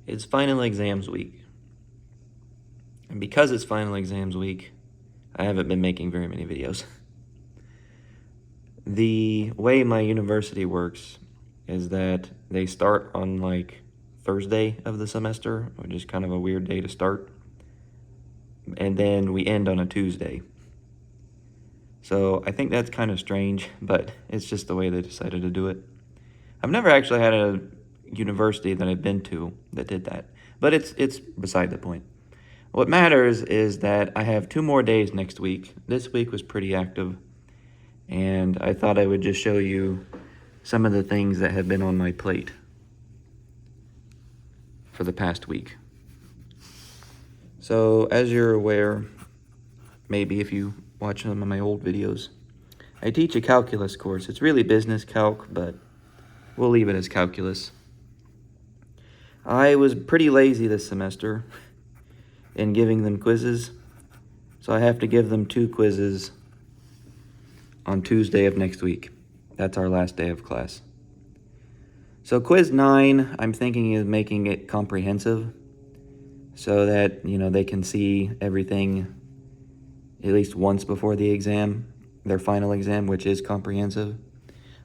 It's final exams week. And because it's final exams week, I haven't been making very many videos. The way my university works is that they start on like Thursday of the semester, which is kind of a weird day to start. And then we end on a Tuesday. So I think that's kind of strange, but it's just the way they decided to do it. I've never actually had a university that I've been to that did that, but it's beside the point. What matters is that I have 2 more days next week. This week was pretty active, and I thought I would just show you some of the things that have been on my plate for the past week. So, as you're aware, maybe if you watch some of my old videos, I teach a calculus course. It's really business calc, but we'll leave it as calculus. I was pretty lazy this semester in giving them quizzes, so I have to give them 2 quizzes on Tuesday of next week. That's our last day of class. So quiz 9, I'm thinking of making it comprehensive so that, they can see everything at least once before the exam, their final exam, which is comprehensive.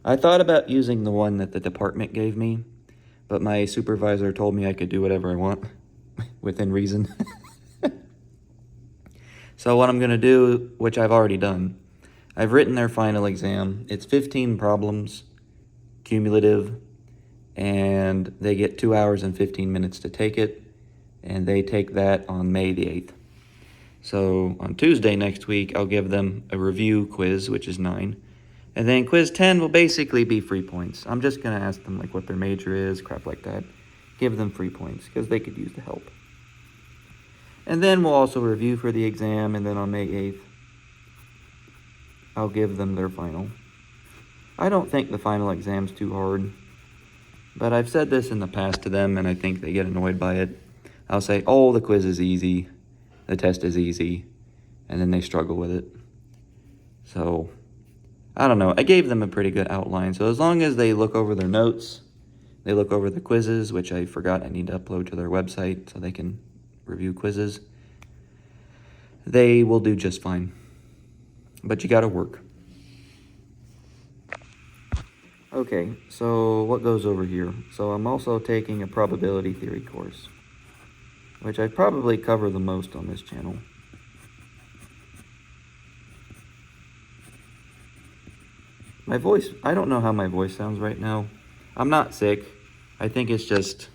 I thought about using the one that the department gave me, but my supervisor told me I could do whatever I want within reason. So what I'm going to do, which I've already done, I've written their final exam. It's 15 problems, cumulative, and they get 2 hours and 15 minutes to take it, and they take that on May the 8th. So on Tuesday next week, I'll give them a review quiz, which is 9. And then quiz 10 will basically be free points. I'm just going to ask them like what their major is, crap like that. Give them free points because they could use the help. And then we'll also review for the exam, and then on May 8th, I'll give them their final. I don't think the final exam's too hard, but I've said this in the past to them, and I think they get annoyed by it. I'll say, oh, the quiz is easy, the test is easy, and then they struggle with it. So, I don't know. I gave them a pretty good outline, so as long as they look over their notes, they look over the quizzes, which I forgot I need to upload to their website so they can review quizzes, they will do just fine. But you gotta work. Okay, so what goes over here? So I'm also taking a probability theory course, which I probably cover the most on this channel. My voice, I don't know how my voice sounds right now. I'm not sick. I think it's just,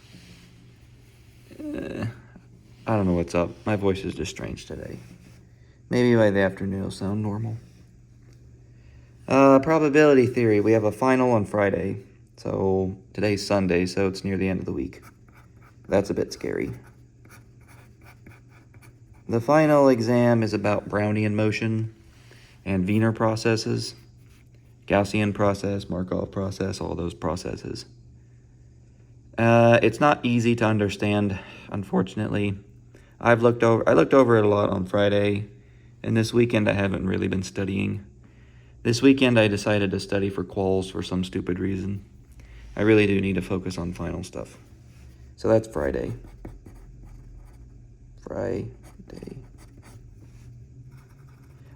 I don't know what's up. My voice is just strange today. Maybe by the afternoon it'll sound normal. Probability theory. We have a final on Friday. So today's Sunday, so it's near the end of the week. That's a bit scary. The final exam is about Brownian motion and Wiener processes. Gaussian process, Markov process, all those processes. It's not easy to understand, unfortunately. I looked over it a lot on Friday, and this weekend I haven't really been studying. This weekend I decided to study for quals for some stupid reason. I really do need to focus on final stuff. So that's Friday.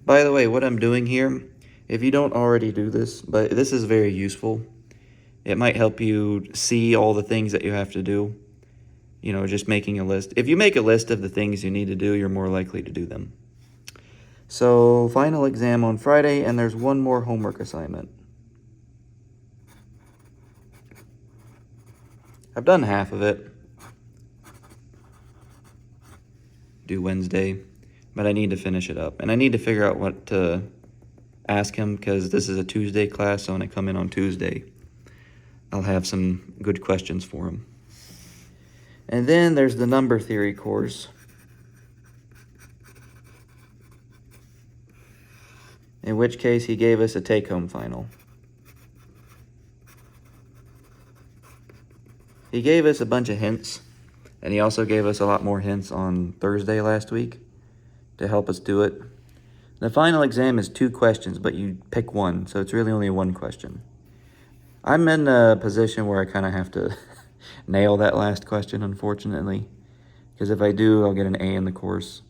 By the way, what I'm doing here, if you don't already do this, but this is very useful. It might help you see all the things that you have to do. Just making a list. If you make a list of the things you need to do, you're more likely to do them. So, final exam on Friday, and there's one more homework assignment. I've done half of it. Due Wednesday, but I need to finish it up. And I need to figure out what to ask him, because this is a Tuesday class, so when I come in on Tuesday, I'll have some good questions for him. And then there's the number theory course, in which case he gave us a take-home final. He gave us a bunch of hints, and he also gave us a lot more hints on Thursday last week to help us do it. The final exam is 2 questions, but you pick one, so it's really only 1 question. I'm in a position where I kind of have to nail that last question, unfortunately. Because if I do, I'll get an A in the course.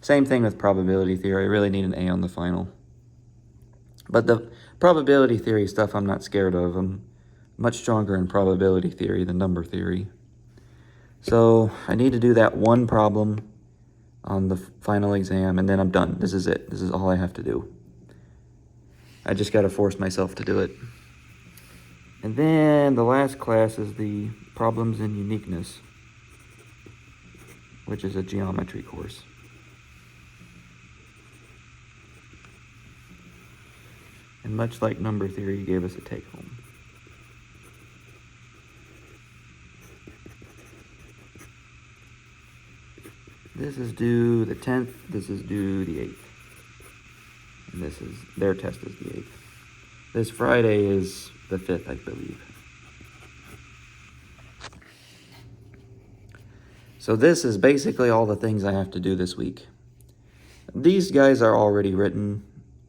Same thing with probability theory. I really need an A on the final. But the probability theory stuff I'm not scared of. I'm much stronger in probability theory than number theory. So I need to do that one problem on the final exam, and then I'm done. This is it. This is all I have to do. I just got to force myself to do it. And then the last class is the problems in uniqueness, which is a geometry course. And much like number theory, gave us a take-home. This is due the 10th, this is due the 8th. And their test is the 8th. This Friday is the 5th, I believe. So this is basically all the things I have to do this week. These guys are already written,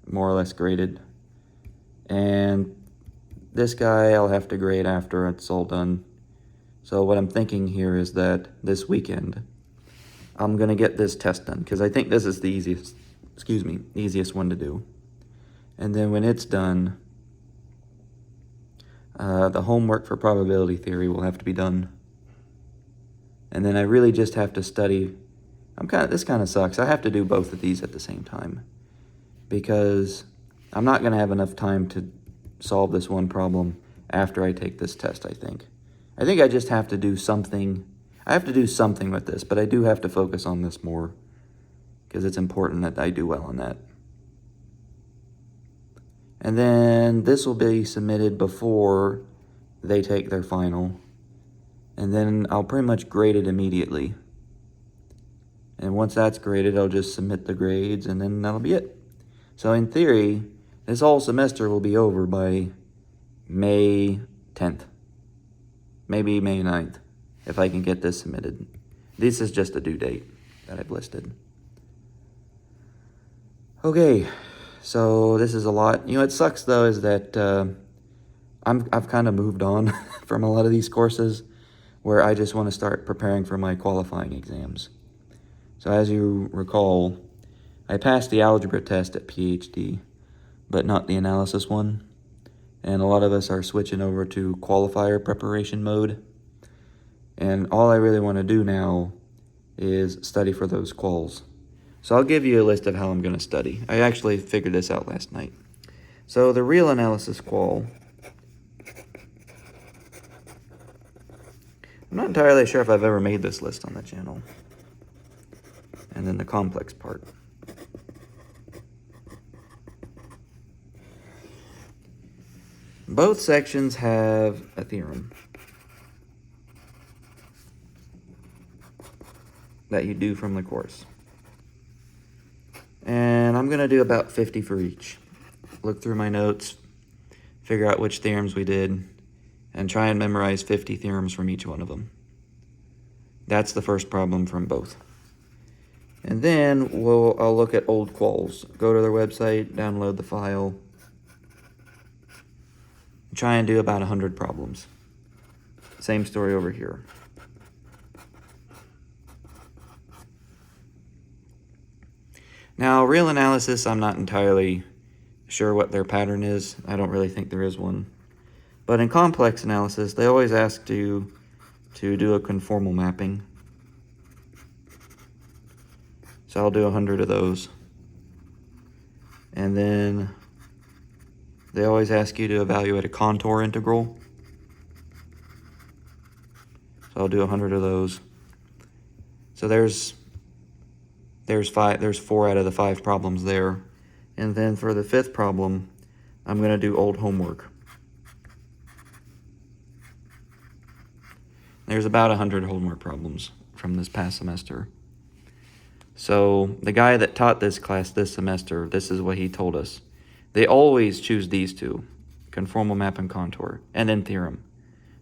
more or less graded. And this guy I'll have to grade after it's all done. So what I'm thinking here is that this weekend, I'm going to get this test done, because I think this is the easiest one to do. And then when it's done, the homework for probability theory will have to be done. And then I really just have to study. This kind of sucks. I have to do both of these at the same time, because I'm not going to have enough time to solve this one problem after I take this test, I think. I just have to do something. I have to do something with this, but I do have to focus on this more, because it's important that I do well on that. And then this will be submitted before they take their final. And then I'll pretty much grade it immediately. And once that's graded, I'll just submit the grades, and then that'll be it. So in theory, this whole semester will be over by May 10th. Maybe May 9th, if I can get this submitted. This is just a due date that I've listed. Okay, so this is a lot. It sucks though, is that I've kind of moved on from a lot of these courses, where I just want to start preparing for my qualifying exams. So as you recall, I passed the algebra test at PhD, but not the analysis one. And a lot of us are switching over to qualifier preparation mode. And all I really want to do now is study for those quals. So I'll give you a list of how I'm going to study. I actually figured this out last night. So the real analysis qual, I'm not entirely sure if I've ever made this list on the channel. And then the complex part. Both sections have a theorem that you do from the course. And I'm going to do about 50 for each. Look through my notes, figure out which theorems we did, and try and memorize 50 theorems from each one of them. That's the first problem from both. And then I'll look at old quals. Go to their website, download the file, try and do about 100 problems. Same story over here. Now, real analysis, I'm not entirely sure what their pattern is. I don't really think there is one. But in complex analysis, they always ask you to do a conformal mapping. So I'll do 100 of those. And then they always ask you to evaluate a contour integral. So I'll do 100 of those. So there's 4 out of the 5 problems there. And then for the 5th problem, I'm going to do old homework. There's about 100 homework problems from this past semester. So the guy that taught this class this semester, this is what he told us. They always choose these two, conformal map and contour, and then theorem.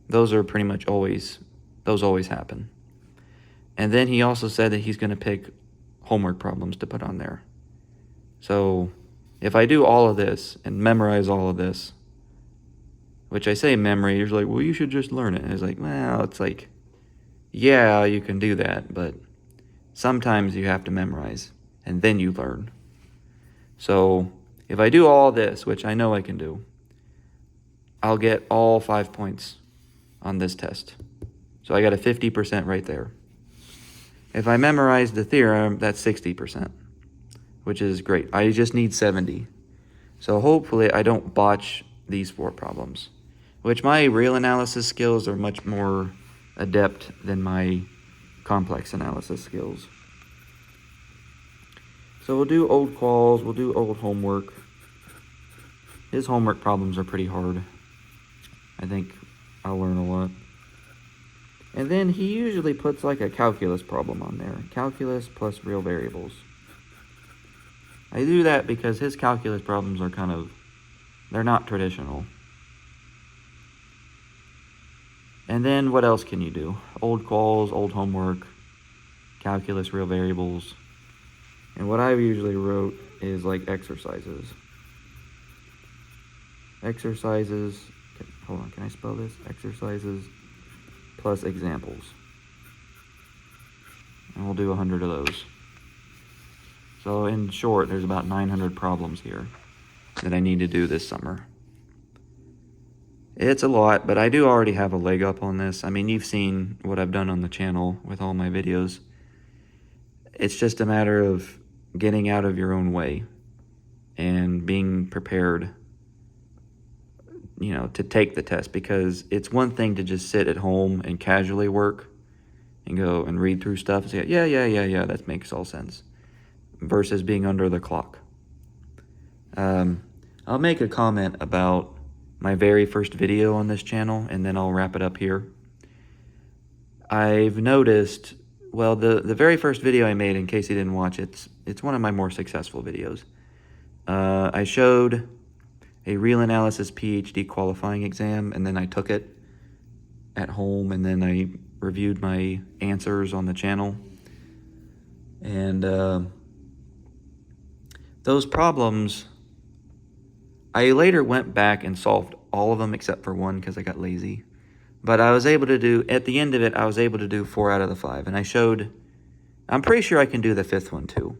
Those are pretty much always happen. And then he also said that he's going to pick homework problems to put on there. So if I do all of this and memorize all of this, which I say memory, you're like, well, you should just learn it. And it's like, well, it's like, yeah, you can do that, but sometimes you have to memorize, and then you learn. So if I do all this, which I know I can do, I'll get all 5 points on this test. So I got a 50% right there. If I memorize the theorem, that's 60%, which is great. I just need 70. So hopefully I don't botch these 4 problems, which my real analysis skills are much more adept than my complex analysis skills. So we'll do old quals, we'll do old homework. His homework problems are pretty hard. I think I'll learn a lot. And then he usually puts like a calculus problem on there. Calculus plus real variables. I do that because his calculus problems are they're not traditional. And then what else can you do? Old quals, old homework, calculus, real variables. And what I usually wrote is like exercises. Exercises, hold on, can I spell this? Exercises plus examples. And we'll do 100 of those. So in short, there's about 900 problems here that I need to do this summer. It's a lot, but I do already have a leg up on this. I mean, you've seen what I've done on the channel with all my videos. It's just a matter of getting out of your own way and being prepared, to take the test, because it's one thing to just sit at home and casually work and go and read through stuff and say, yeah, that makes all sense, versus being under the clock. I'll make a comment about my very first video on this channel, and then I'll wrap it up here. I've noticed, well, the very first video I made, in case you didn't watch it, it's one of my more successful videos. I showed a real analysis PhD qualifying exam, and then I took it at home, and then I reviewed my answers on the channel. And those problems, I later went back and solved all of them except for one because I got lazy. But I was able to do, at the end of it, I was able to do 4 out of the 5. And I showed, I'm pretty sure I can do the 5th one too.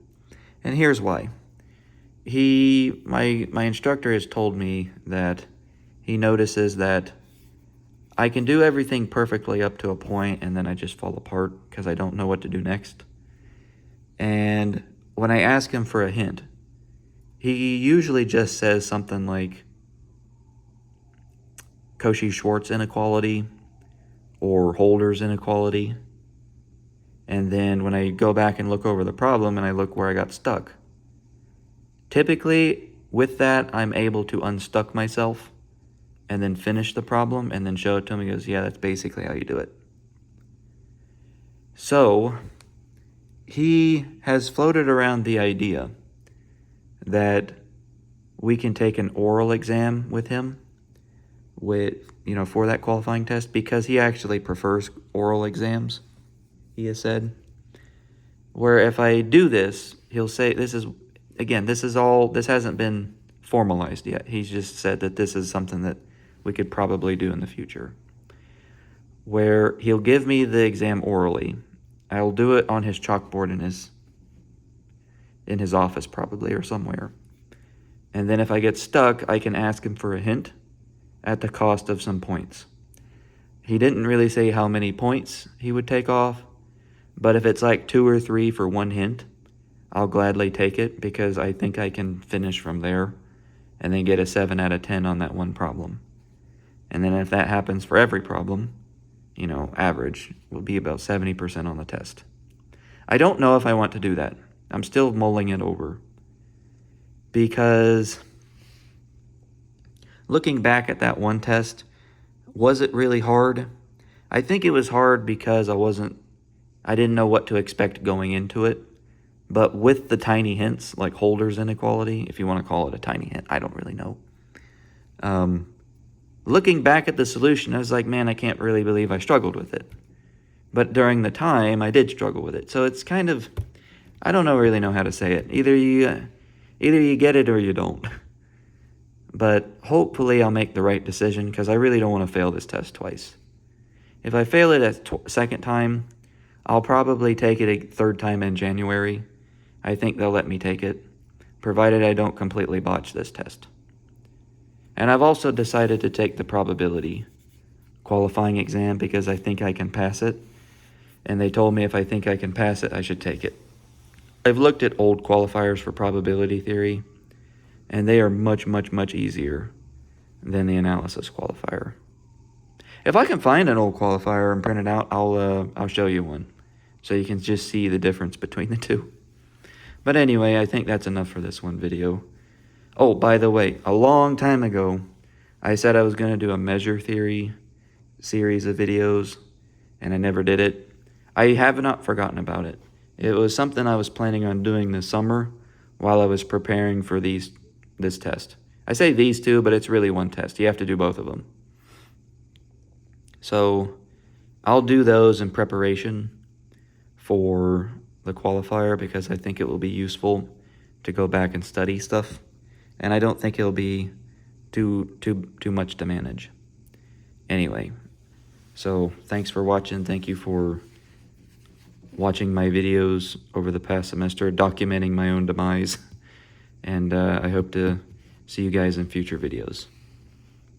And here's why. My instructor has told me that he notices that I can do everything perfectly up to a point, and then I just fall apart because I don't know what to do next. And when I ask him for a hint, he usually just says something like Cauchy-Schwarz inequality or Holder's inequality. And then when I go back and look over the problem and I look where I got stuck, typically with that, I'm able to unstuck myself and then finish the problem and then show it to him. He goes, yeah, that's basically how you do it. So he has floated around the idea that we can take an oral exam with him for that qualifying test, because he actually prefers oral exams, he has said. Where if I do this, he'll say, this hasn't been formalized yet. He's just said that this is something that we could probably do in the future. Where he'll give me the exam orally. I'll do it on his chalkboard in his office probably, or somewhere. And then if I get stuck, I can ask him for a hint at the cost of some points. He didn't really say how many points he would take off, but if it's like 2 or 3 for one hint, I'll gladly take it, because I think I can finish from there and then get a 7 out of 10 on that one problem. And then if that happens for every problem, average will be about 70% on the test. I don't know if I want to do that. I'm still mulling it over, because looking back at that one test, was it really hard? I think it was hard because I didn't know what to expect going into it. But with the tiny hints, like Holder's inequality, if you want to call it a tiny hint, I don't really know. Looking back at the solution, I was like, man, I can't really believe I struggled with it. But during the time, I did struggle with it. So it's kind of, I don't really know how to say it. Either you get it or you don't. but hopefully I'll make the right decision because I really don't want to fail this test twice. If I fail it a second time, I'll probably take it a third time in January. I think they'll let me take it, provided I don't completely botch this test. And I've also decided to take the probability qualifying exam because I think I can pass it. And they told me if I think I can pass it, I should take it. I've looked at old qualifiers for probability theory, and they are much, much, much easier than the analysis qualifier. If I can find an old qualifier and print it out, I'll show you one, so you can just see the difference between the two. But anyway, I think that's enough for this one video. Oh, by the way, a long time ago, I said I was going to do a measure theory series of videos, and I never did it. I have not forgotten about it. It was something I was planning on doing this summer while I was preparing for this test. I say these two, but it's really one test. You have to do both of them. So I'll do those in preparation for the qualifier because I think it will be useful to go back and study stuff. And I don't think it'll be too much to manage. Anyway, so thanks for watching. Thank you for watching my videos over the past semester, documenting my own demise. And I hope to see you guys in future videos.